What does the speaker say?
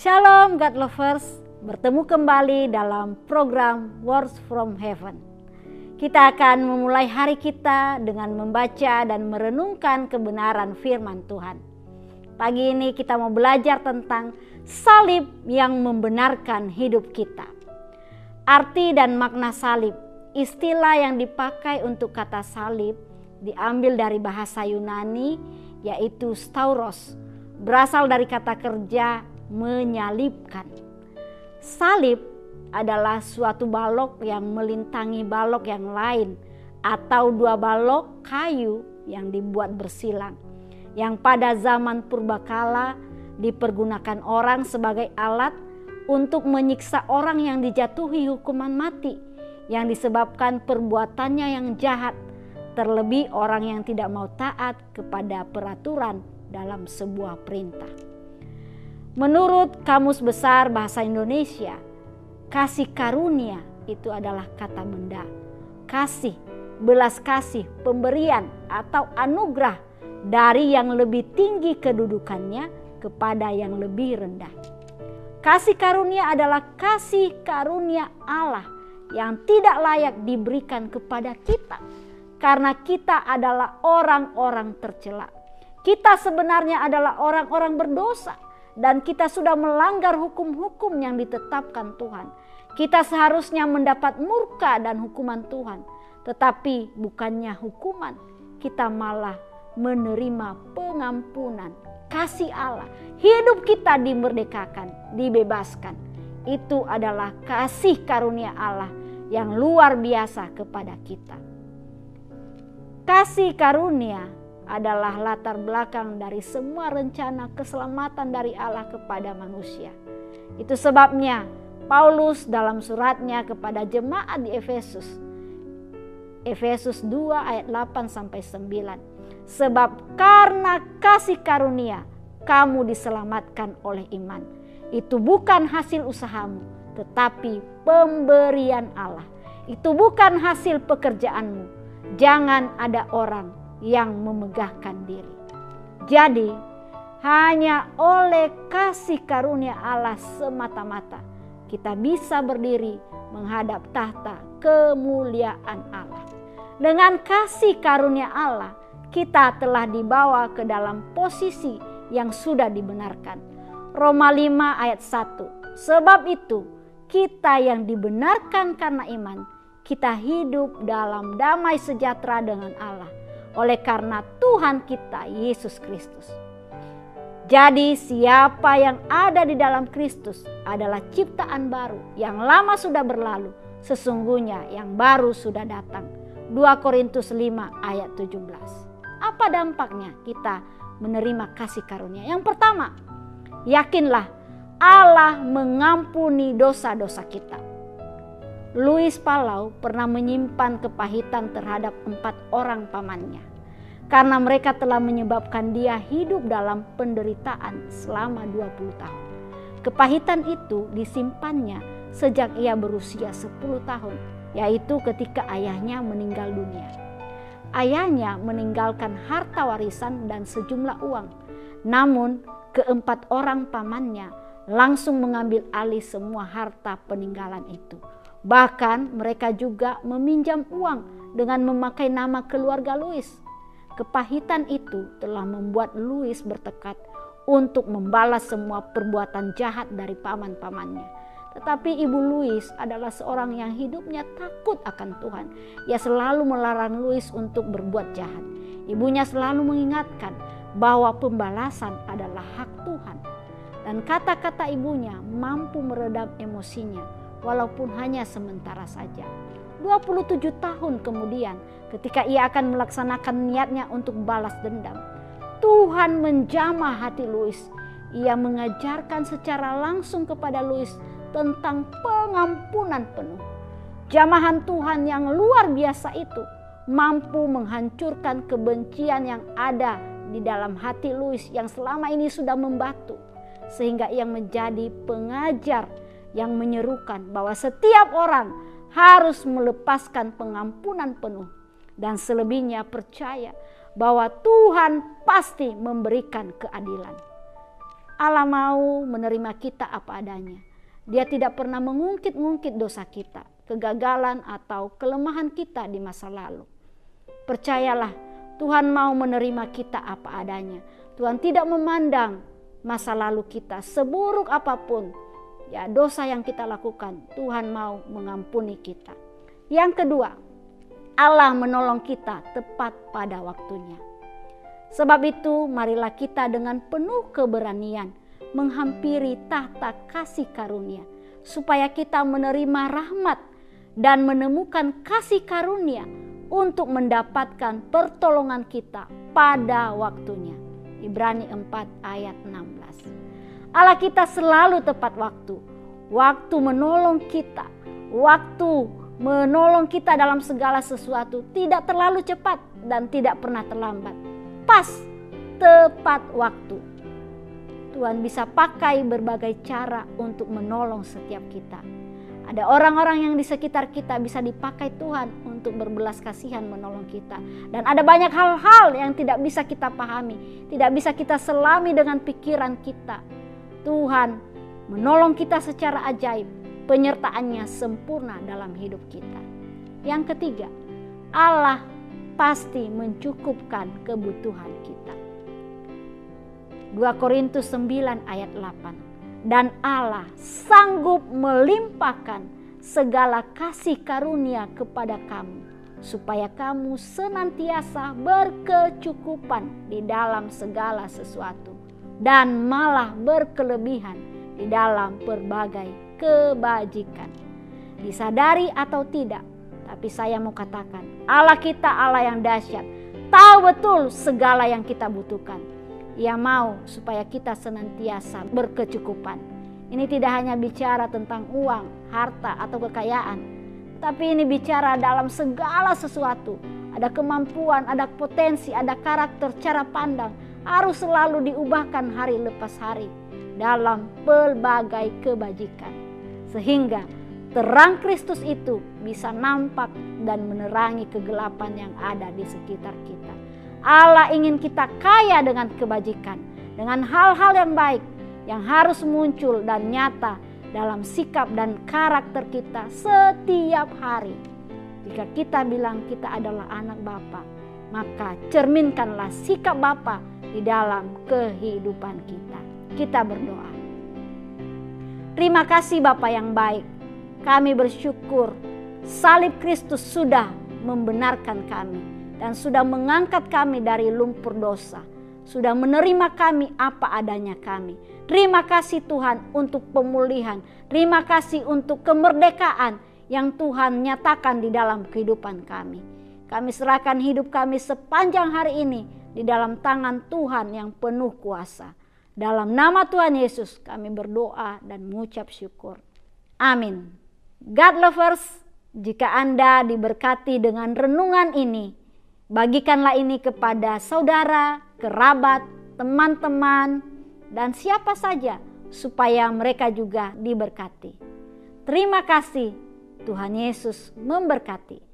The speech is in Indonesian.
Shalom God Lovers, bertemu kembali dalam program Words from Heaven. Kita akan memulai hari kita dengan membaca dan merenungkan kebenaran firman Tuhan. Pagi ini kita mau belajar tentang salib yang membenarkan hidup kita. Arti dan makna salib, istilah yang dipakai untuk kata salib diambil dari bahasa Yunani yaitu stauros, berasal dari kata kerja menyalibkan. Salib adalah suatu balok yang melintangi balok yang lain atau dua balok kayu yang dibuat bersilang, yang pada zaman purbakala dipergunakan orang sebagai alat untuk menyiksa orang yang dijatuhi hukuman mati yang disebabkan perbuatannya yang jahat, terlebih orang yang tidak mau taat kepada peraturan dalam sebuah perintah. Menurut Kamus Besar Bahasa Indonesia, kasih karunia itu adalah kata benda. Kasih, belas kasih, pemberian atau anugerah dari yang lebih tinggi kedudukannya kepada yang lebih rendah. Kasih karunia adalah kasih karunia Allah yang tidak layak diberikan kepada kita karena kita adalah orang-orang tercela. Kita sebenarnya adalah orang-orang berdosa. Dan kita sudah melanggar hukum-hukum yang ditetapkan Tuhan. Kita seharusnya mendapat murka dan hukuman Tuhan. Tetapi bukannya hukuman, kita malah menerima pengampunan, kasih Allah. Hidup kita dimerdekakan, dibebaskan. Itu adalah kasih karunia Allah yang luar biasa kepada kita. Kasih karunia adalah latar belakang dari semua rencana keselamatan dari Allah kepada manusia. Itu sebabnya Paulus dalam suratnya kepada jemaat di Efesus 2 ayat 8-9. Sebab karena kasih karunia kamu diselamatkan oleh iman. Itu bukan hasil usahamu, tetapi pemberian Allah. Itu bukan hasil pekerjaanmu. Jangan ada orang yang memegahkan diri. Jadi hanya oleh kasih karunia Allah semata-mata kita bisa berdiri menghadap tahta kemuliaan Allah. Dengan kasih karunia Allah kita telah dibawa ke dalam posisi yang sudah dibenarkan. Roma 5 ayat 1. Sebab itu kita yang dibenarkan karena iman, kita hidup dalam damai sejahtera dengan Allah oleh karena Tuhan kita Yesus Kristus. Jadi siapa yang ada di dalam Kristus adalah ciptaan baru, yang lama sudah berlalu, sesungguhnya yang baru sudah datang. 2 Korintus 5 ayat 17. Apa dampaknya kita menerima kasih karunia? Yang pertama, yakinlah Allah mengampuni dosa-dosa kita. Louis Palau pernah menyimpan kepahitan terhadap 4 orang pamannya karena mereka telah menyebabkan dia hidup dalam penderitaan selama 20 tahun. Kepahitan itu disimpannya sejak ia berusia 10 tahun, yaitu ketika ayahnya meninggal dunia. Ayahnya meninggalkan harta warisan dan sejumlah uang. Namun ke-4 orang pamannya langsung mengambil alih semua harta peninggalan itu. Bahkan mereka juga meminjam uang dengan memakai nama keluarga Louis. Kepahitan itu telah membuat Louis bertekad untuk membalas semua perbuatan jahat dari paman-pamannya. Tetapi ibu Louis adalah seorang yang hidupnya takut akan Tuhan. Ia selalu melarang Louis untuk berbuat jahat. Ibunya selalu mengingatkan bahwa pembalasan adalah hak Tuhan. Dan kata-kata ibunya mampu meredam emosinya walaupun hanya sementara saja. 27 tahun kemudian ketika ia akan melaksanakan niatnya untuk balas dendam, Tuhan menjamah hati Louis. Ia mengajarkan secara langsung kepada Louis tentang pengampunan penuh. Jamahan Tuhan yang luar biasa itu mampu menghancurkan kebencian yang ada di dalam hati Louis yang selama ini sudah membatu, sehingga ia menjadi pengajar yang menyerukan bahwa setiap orang harus melepaskan pengampunan penuh dan selebihnya percaya bahwa Tuhan pasti memberikan keadilan. Allah mau menerima kita apa adanya. Dia tidak pernah mengungkit-ungkit dosa kita, kegagalan atau kelemahan kita di masa lalu. Percayalah, Tuhan mau menerima kita apa adanya. Tuhan tidak memandang masa lalu kita seburuk apapun. Ya, dosa yang kita lakukan, Tuhan mau mengampuni kita. Yang kedua, Allah menolong kita tepat pada waktunya. Sebab itu, marilah kita dengan penuh keberanian menghampiri tahta kasih karunia, supaya kita menerima rahmat dan menemukan kasih karunia untuk mendapatkan pertolongan kita pada waktunya. Ibrani 4 ayat 16. Allah kita selalu tepat waktu. Waktu menolong kita dalam segala sesuatu tidak terlalu cepat dan tidak pernah terlambat. Pas, tepat waktu. Tuhan bisa pakai berbagai cara untuk menolong setiap kita. Ada orang-orang yang di sekitar kita bisa dipakai Tuhan untuk berbelas kasihan menolong kita. Dan ada banyak hal-hal yang tidak bisa kita pahami, tidak bisa kita selami dengan pikiran kita. Tuhan menolong kita secara ajaib, penyertaannya sempurna dalam hidup kita. Yang ketiga, Allah pasti mencukupkan kebutuhan kita. 2 Korintus 9 ayat 8. Dan Allah sanggup melimpahkan segala kasih karunia kepada kamu, supaya kamu senantiasa berkecukupan di dalam segala sesuatu, dan malah berkelebihan di dalam berbagai kebajikan. Disadari atau tidak, tapi saya mau katakan, Allah kita Allah yang dahsyat, tahu betul segala yang kita butuhkan. Ia mau supaya kita senantiasa berkecukupan. Ini tidak hanya bicara tentang uang, harta, atau kekayaan, tapi ini bicara dalam segala sesuatu. Ada kemampuan, ada potensi, ada karakter, cara pandang, harus selalu diubahkan hari lepas hari dalam pelbagai kebajikan, sehingga terang Kristus itu bisa nampak dan menerangi kegelapan yang ada di sekitar kita. Allah ingin kita kaya dengan kebajikan, dengan hal-hal yang baik yang harus muncul dan nyata dalam sikap dan karakter kita setiap hari. Jika kita bilang kita adalah anak Bapa, maka cerminkanlah sikap Bapa di dalam kehidupan kita. Kita berdoa. Terima kasih Bapa yang baik. Kami bersyukur salib Kristus sudah membenarkan kami dan sudah mengangkat kami dari lumpur dosa, sudah menerima kami apa adanya kami. Terima kasih Tuhan untuk pemulihan, terima kasih untuk kemerdekaan yang Tuhan nyatakan di dalam kehidupan kami. Kami serahkan hidup kami sepanjang hari ini di dalam tangan Tuhan yang penuh kuasa. Dalam nama Tuhan Yesus kami berdoa dan mengucap syukur. Amin. God lovers, jika Anda diberkati dengan renungan ini, bagikanlah ini kepada saudara, kerabat, teman-teman, dan siapa saja supaya mereka juga diberkati. Terima kasih. Tuhan Yesus memberkati.